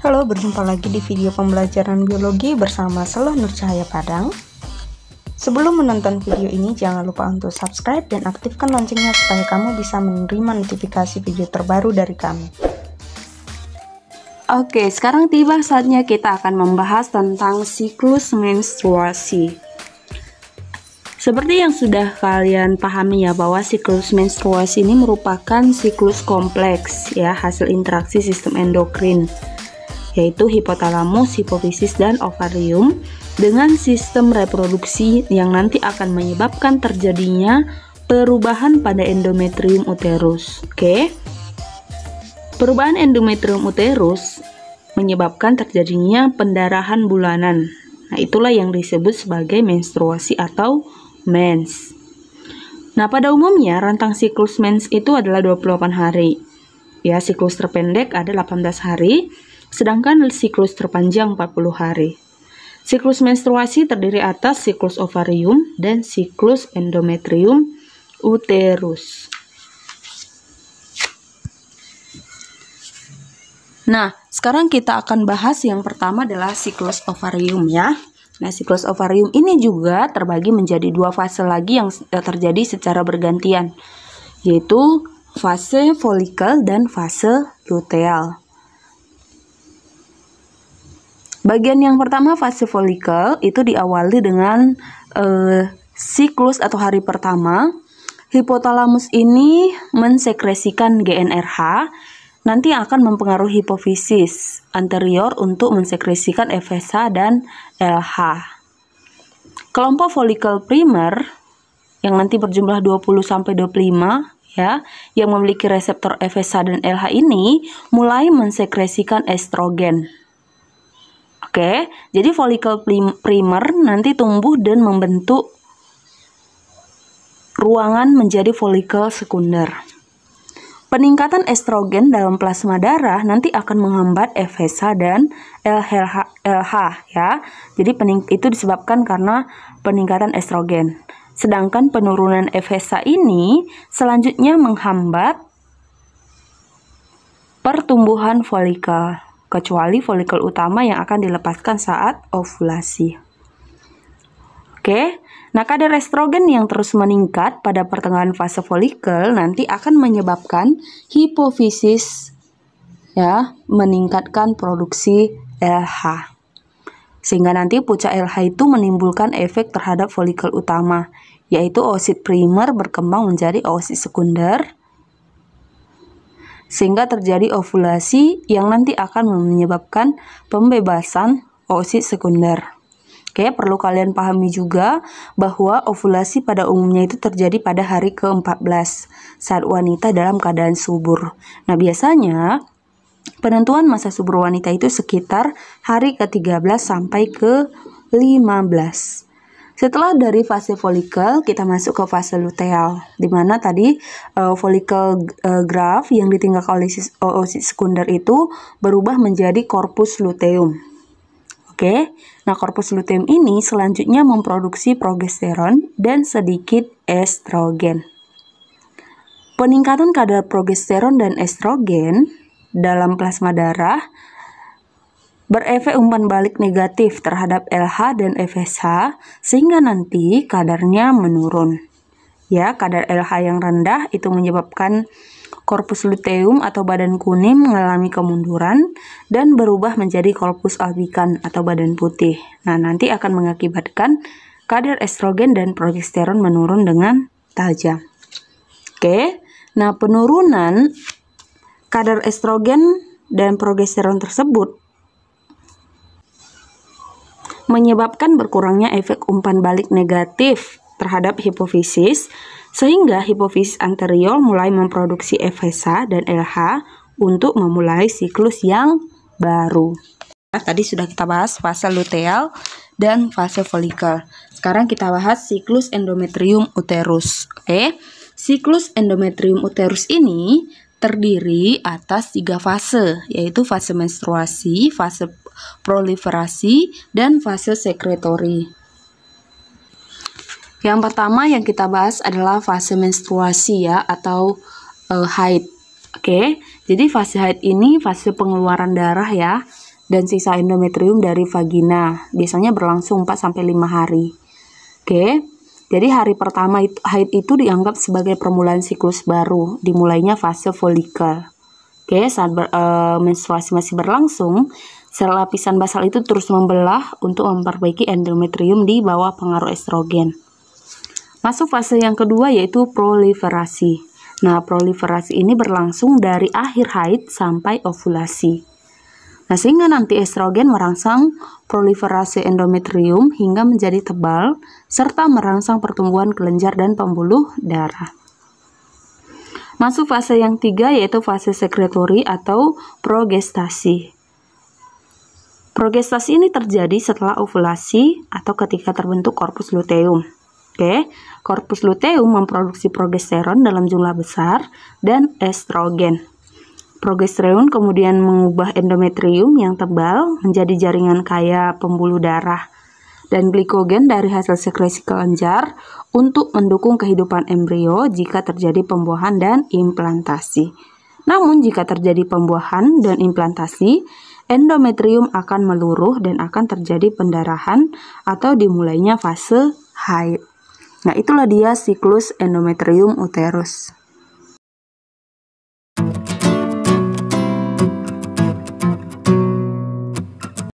Halo, berjumpa lagi di video pembelajaran biologi bersama Seloh Nur Cahaya Padang. Sebelum menonton video ini, jangan lupa untuk subscribe dan aktifkan loncengnya supaya kamu bisa menerima notifikasi video terbaru dari kami. Oke, sekarang tiba saatnya kita akan membahas tentang siklus menstruasi. Seperti yang sudah kalian pahami ya, bahwa siklus menstruasi ini merupakan siklus kompleks ya, hasil interaksi sistem endokrin, yaitu hipotalamus, hipofisis, dan ovarium dengan sistem reproduksi yang nanti akan menyebabkan terjadinya perubahan pada endometrium uterus. Oke. Perubahan endometrium uterus menyebabkan terjadinya pendarahan bulanan. Nah, itulah yang disebut sebagai menstruasi atau mens. Nah, pada umumnya rentang siklus mens itu adalah 28 hari. Ya, siklus terpendek ada 18 hari, sedangkan siklus terpanjang 40 hari. Siklus menstruasi terdiri atas siklus ovarium dan siklus endometrium uterus. Nah, sekarang kita akan bahas yang pertama adalah siklus ovarium ya. Nah, siklus ovarium ini juga terbagi menjadi dua fase lagi yang terjadi secara bergantian, yaitu fase folikel dan fase luteal. Bagian yang pertama, fase folikel, itu diawali dengan siklus atau hari pertama. Hipotalamus ini mensekresikan GnRH, nanti akan mempengaruhi hipofisis anterior untuk mensekresikan FSH dan LH. Kelompok folikel primer yang nanti berjumlah 20-25 ya, yang memiliki reseptor FSH dan LH ini mulai mensekresikan estrogen. Oke, jadi folikel primer nanti tumbuh dan membentuk ruangan menjadi folikel sekunder. Peningkatan estrogen dalam plasma darah nanti akan menghambat FSH dan LH ya. Jadi itu disebabkan karena peningkatan estrogen. Sedangkan penurunan FSH ini selanjutnya menghambat pertumbuhan folikel, kecuali folikel utama yang akan dilepaskan saat ovulasi. Oke. Nah, kadar estrogen yang terus meningkat pada pertengahan fase folikel nanti akan menyebabkan hipofisis ya, meningkatkan produksi LH. Sehingga nanti puncak LH itu menimbulkan efek terhadap folikel utama, yaitu oosit primer berkembang menjadi oosit sekunder, sehingga terjadi ovulasi yang nanti akan menyebabkan pembebasan oosit sekunder. Oke, perlu kalian pahami juga bahwa ovulasi pada umumnya itu terjadi pada hari ke-14 saat wanita dalam keadaan subur. Nah, biasanya penentuan masa subur wanita itu sekitar hari ke-13 sampai ke-15. Setelah dari fase folikel, kita masuk ke fase luteal, di mana tadi folikel graf yang ditinggalkan oleh oosit sekunder itu berubah menjadi corpus luteum. Oke, nah corpus luteum ini selanjutnya memproduksi progesteron dan sedikit estrogen. Peningkatan kadar progesteron dan estrogen dalam plasma darah berefek umpan balik negatif terhadap LH dan FSH, sehingga nanti kadarnya menurun. Ya, kadar LH yang rendah itu menyebabkan corpus luteum atau badan kuning mengalami kemunduran dan berubah menjadi corpus albican atau badan putih. Nah, nanti akan mengakibatkan kadar estrogen dan progesteron menurun dengan tajam. Oke, nah penurunan kadar estrogen dan progesteron tersebut menyebabkan berkurangnya efek umpan balik negatif terhadap hipofisis, sehingga hipofisis anterior mulai memproduksi FSH dan LH untuk memulai siklus yang baru. Nah, tadi sudah kita bahas fase luteal dan fase folikel. Sekarang kita bahas siklus endometrium uterus. Oke, siklus endometrium uterus ini terdiri atas 3 fase, yaitu fase menstruasi, fase proliferasi, dan fase sekretori. Yang pertama yang kita bahas adalah fase menstruasi ya, atau haid. Oke, jadi fase haid ini fase pengeluaran darah ya. dan sisa endometrium dari vagina. Biasanya berlangsung 4-5 hari. Oke. Jadi hari pertama haid itu dianggap sebagai permulaan siklus baru, dimulainya fase folikel. Oke, saat menstruasi masih berlangsung, sel lapisan basal itu terus membelah untuk memperbaiki endometrium di bawah pengaruh estrogen. Masuk fase yang kedua yaitu proliferasi. Nah, proliferasi ini berlangsung dari akhir haid sampai ovulasi. Nah, sehingga nanti estrogen merangsang proliferasi endometrium hingga menjadi tebal, serta merangsang pertumbuhan kelenjar dan pembuluh darah. Masuk fase yang ketiga yaitu fase sekretori atau progestasi. Progestasi ini terjadi setelah ovulasi atau ketika terbentuk korpus luteum. Oke, korpus luteum memproduksi progesteron dalam jumlah besar dan estrogen. Progesteron kemudian mengubah endometrium yang tebal menjadi jaringan kaya pembuluh darah dan glikogen dari hasil sekresi kelenjar untuk mendukung kehidupan embrio jika terjadi pembuahan dan implantasi. Namun jika terjadi pembuahan dan implantasi, endometrium akan meluruh dan akan terjadi pendarahan atau dimulainya fase haid. Nah, itulah dia siklus endometrium uterus.